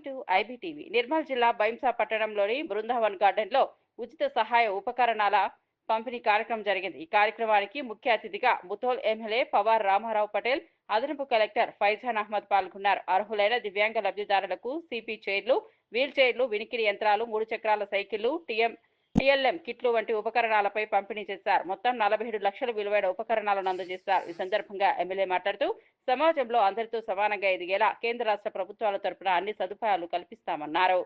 To IBTV. Nirmal జిల్లా బైంసా పట్టణంలోని బృందావన్ గార్డెన్లో ఉచిత సహాయ ఉపకరణాల పంపిణీ కార్యక్రమం జరిగింది. ఈ కార్యక్రమానికి ముఖ్య అతిథిగా ముథోల్ ఎమ్మెల్యే పవార్ రామారావు పటేల్, అదనపు కలెక్టర్ ఫైజాన్ అహ్మద్ పాల్గొన్నారు. అర్హులైన దివ్యాంగ లబ్ధిదారులకు సిపి చైర్లు, వీల్ చైర్లు, వినికిడి యంత్రాలు, 3 చక్రాల సైకిళ్లు, టిఎల్ఎం కిట్లు వంటి ఉపకరణాలపై పంపిణీ చేశారు. మొత్తం 47 లక్షల విలువైన ఉపకరణాలను అందజేశారు. ఈ సందర్భంగా ఎమ్మెల్యే మాట్లాడుతూ సమాజంలో అందరితో సమానంగా ఎదిగేలా కేంద్ర రాష్ట్ర ప్రభుత్వాల తరపున అన్ని సదుపాయాలు కల్పిస్తామన్నారు.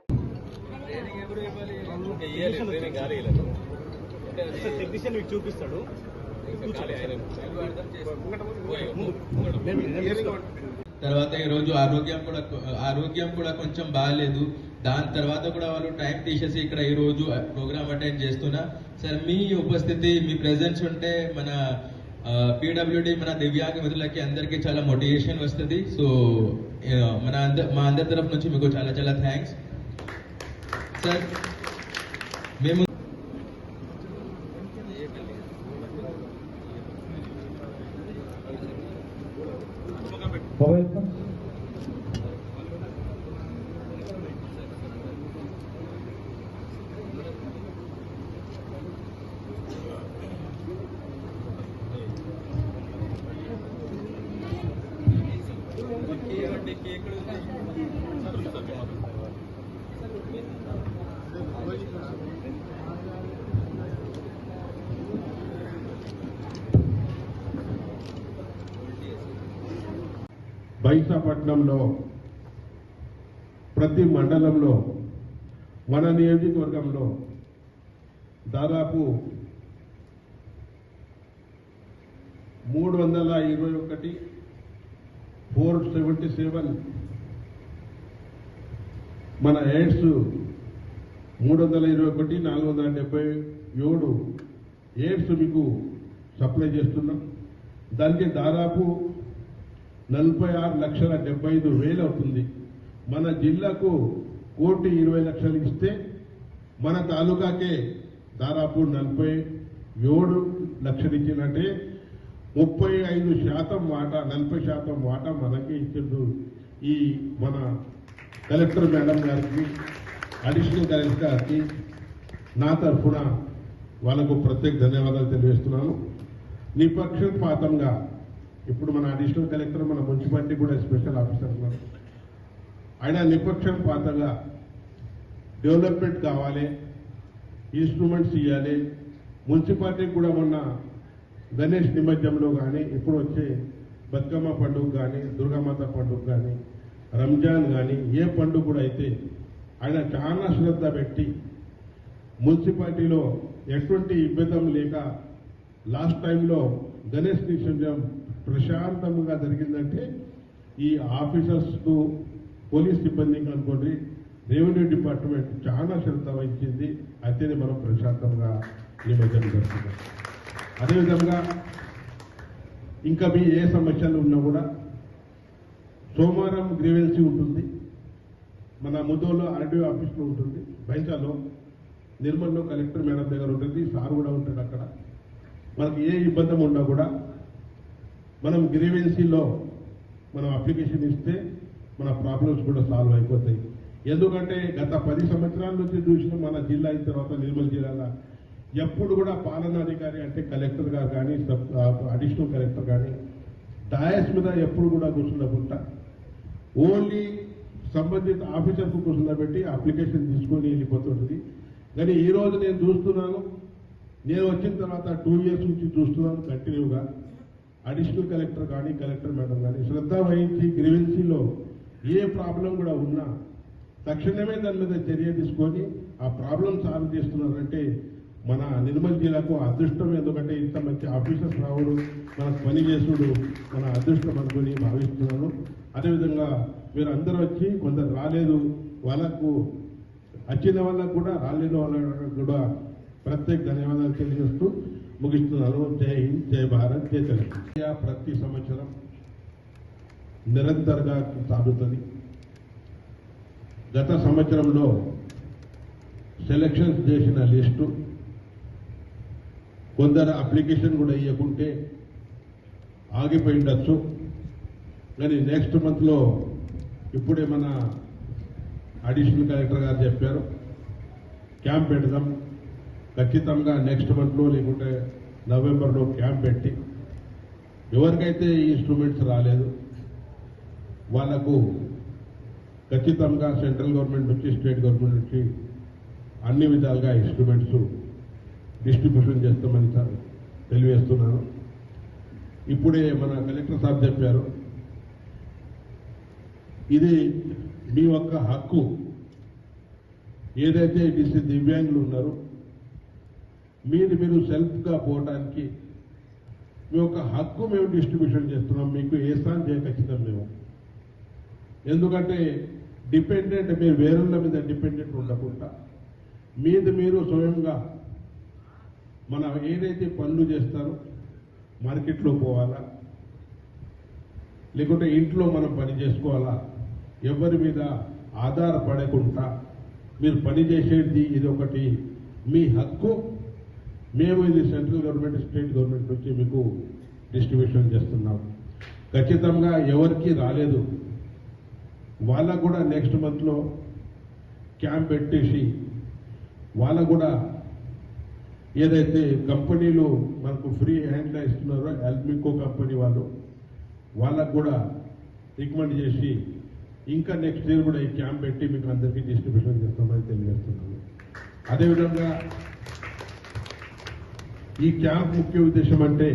తర్వాత ఈ రోజు ఆరోగ్యం కూడా కొంచెం బాగాలేదు. దాని తర్వాత కూడా వాళ్ళు టైం తీసేసి ఇక్కడ ఈ రోజు ప్రోగ్రామ్ అటెండ్ చేస్తున్నా. సార్, మీ ఉపస్థితి, మీ ప్రెజెన్స్ ఉంటే మన పీడబ్ల్యూడి మన దివ్యాంగ మిత్రులకి అందరికీ చాలా మోటివేషన్ వస్తుంది. సో మా అందరి తరఫు నుంచి మీకు చాలా చాలా థ్యాంక్స్ సార్. మేము బైంసా పట్టణంలో ప్రతి మండలంలో మన నియోజకవర్గంలో దాదాపు 321 477 మన ఎయిడ్స్ 321 477 ఎయిడ్స్ మీకు సప్లై చేస్తున్నాం. దానికి దాదాపు 46,75,000 అవుతుంది. మన జిల్లాకు 1,20,00,000 ఇస్తే మన తాలూకాకే దాదాపు 47 లక్షలు ఇచ్చినట్టే 35% వాటా, 40% వాటా మనకి ఇచ్చిండు. ఈ మన కలెక్టర్ మేడం గారికి, అడిషనల్ కలెక్టర్ గారికి నా తరఫున వాళ్ళకు ప్రత్యేక ధన్యవాదాలు తెలియజేస్తున్నాను. నిపక్షపాతంగా ఇప్పుడు మన అడిషనల్ కలెక్టర్, మన మున్సిపాలిటీ కూడా స్పెషల్ ఆఫీసర్ ఉన్నారు. ఆయన నిపక్షపాతంగా డెవలప్మెంట్ కావాలి, ఇన్స్ట్రుమెంట్స్ ఇవ్వాలి. మున్సిపాలిటీకి కూడా మొన్న గణేష్ నిమజ్జంలో కానీ, ఇప్పుడు వచ్చే బతుకమ్మ పండుగ కానీ, దుర్గామాత పండుగ కానీ, రంజాన్ కానీ, ఏ పండుగ కూడా అయితే ఆయన చాలా శ్రద్ధ పెట్టి మున్సిపాలిటీలో ఎటువంటి ఇబ్బంది లేక లాస్ట్ టైంలో గణేష్ నిమజ్జం ప్రశాంతంగా జరిగిందంటే ఈ ఆఫీసర్స్కు, పోలీస్ సిబ్బందికి అనుకోండి, రెవెన్యూ డిపార్ట్మెంట్ చాలా శ్రద్ధ వహించింది. అయితేనే మనం ప్రశాంతంగా నిమజ్జనం జరుగుతున్నాం. అదేవిధంగా ఇంకా మీ ఏ సమస్యలు ఉన్నా కూడా సోమవారం గ్రీవెన్సీ ఉంటుంది, మన ముదోలో ఆర్డీఓ ఆఫీస్లో ఉంటుంది, బైంసాలో, నిర్మల్లో కలెక్టర్ మేడం దగ్గర ఉంటుంది, సార్ కూడా ఉంటాడు అక్కడ. మనకి ఏ ఇబ్బంది ఉన్నా కూడా మనం గ్రీవెన్సీలో మనం అప్లికేషన్ ఇస్తే మన ప్రాబ్లమ్స్ కూడా సాల్వ్ అయిపోతాయి. ఎందుకంటే గత 10 సంవత్సరాల నుంచి చూసిన మన జిల్లా అయిన తర్వాత నిర్మల్ జిల్లాలో ఎప్పుడు కూడా పాలనాధికారి అంటే కలెక్టర్ గారు కానీ, అడిషనల్ కలెక్టర్ కానీ డయాస్ మీద ఎప్పుడు కూడా కూర్చుండకుండా ఓన్లీ సంబంధిత ఆఫీసర్కు కూర్చుండబెట్టి అప్లికేషన్ తీసుకొని వెళ్ళిపోతుంటుంది. కానీ ఈరోజు నేను చూస్తున్నాను, నేను వచ్చిన తర్వాత 2 ఇయర్స్ నుంచి చూస్తున్నాను కంటిన్యూగా అడిషనల్ కలెక్టర్ కానీ, కలెక్టర్ మేడం కానీ శ్రద్ధ వహించి గ్రీవెన్సీలో ఏ ప్రాబ్లం కూడా ఉన్నా తక్షణమే దాని మీద చర్య తీసుకొని ఆ ప్రాబ్లం సాల్వ్ చేస్తున్నారంటే మన నిర్మల్ జిల్లాకు అదృష్టం. ఎందుకంటే ఇంత మంచి ఆఫీసర్స్ రావడం, మనకు పని చేసుడు మన అదృష్టం అనుకుని భావిస్తున్నాను. అదేవిధంగా మీరు అందరూ వచ్చి, కొందరు రాలేదు, వాళ్ళకు వచ్చిన వాళ్ళకు కూడా, రాలేని వాళ్ళకు కూడా ప్రత్యేక ధన్యవాదాలు తెలియజేస్తూ ముగిస్తున్నాను. జై హింద్, జై భారత్, జై తెలంగాణ. ప్రతి సంవత్సరం నిరంతరంగా సాగుతుంది. గత సంవత్సరంలో సెలక్షన్స్ చేసిన లిస్టు కొందరు అప్లికేషన్ కూడా ఇవ్వకుంటే ఆగిపోయిండొచ్చు. కానీ నెక్స్ట్ మంత్లో ఇప్పుడే మన అడిషనల్ కలెక్టర్ గారు చెప్పారు, క్యాంప్ పెడదాం ఖచ్చితంగా నెక్స్ట్ మంత్లో లేకుంటే నవంబర్లో క్యాంప్ పెట్టి ఎవరికైతే ఈ ఇన్స్ట్రుమెంట్స్ రాలేదు వాళ్లకు ఖచ్చితంగా సెంట్రల్ గవర్నమెంట్ నుంచి స్టేట్ గవర్నమెంట్ నుంచి అన్ని విధాలుగా ఇన్స్ట్రుమెంట్స్ డిస్ట్రిబ్యూషన్ చేస్తామని తెలియజేస్తున్నాను. ఇప్పుడే మన కలెక్టర్ సాబ్ చెప్పారు, ఇది మీ యొక్క హక్కు. ఏదైతే దివ్యాంగులు ఉన్నారో మీరు సెల్ఫ్గా పోవడానికి మీ యొక్క హక్కు మేము డిస్ట్రిబ్యూషన్ చేస్తున్నాం. మీకు ఏసాన్ చేయఖచ్చితం మేము. ఎందుకంటే డిపెండెంట్ మీరు వేరేళ్ళ మీద డిపెండెంట్ ఉండకుండా మీరు స్వయంగా మన ఏదైతే పనులు చేస్తారో మార్కెట్లో పోవాలా లేకుంటే ఇంట్లో మనం పని చేసుకోవాలా, ఎవరి మీద ఆధారపడకుండా మీరు పని చేసేది ఇది ఒకటి మీ హక్కు. మేము ఇది సెంట్రల్ గవర్నమెంట్ స్టేట్ గవర్నమెంట్ నుంచి మీకు డిస్ట్రిబ్యూషన్ చేస్తున్నాం. ఖచ్చితంగా ఎవరికి రాలేదు వాళ్ళకు కూడా నెక్స్ట్ మంత్లో క్యాంప్ పెట్టేసి వాళ్ళకు కూడా ఏదైతే కంపెనీలు మనకు ఫ్రీ హ్యాండ్లో ఇస్తున్నారో ఎల్మికో కంపెనీ వాళ్ళకు కూడా రికమెండ్ చేసి ఇంకా నెక్స్ట్ ఇయర్ కూడా ఈ క్యాంప్ పెట్టి మీకు అందరికీ డిస్ట్రిబ్యూషన్ చేస్తామని తెలియజేస్తున్నాను. అదేవిధంగా ఈ క్యాంప్ ముఖ్య ఉద్దేశం అంటే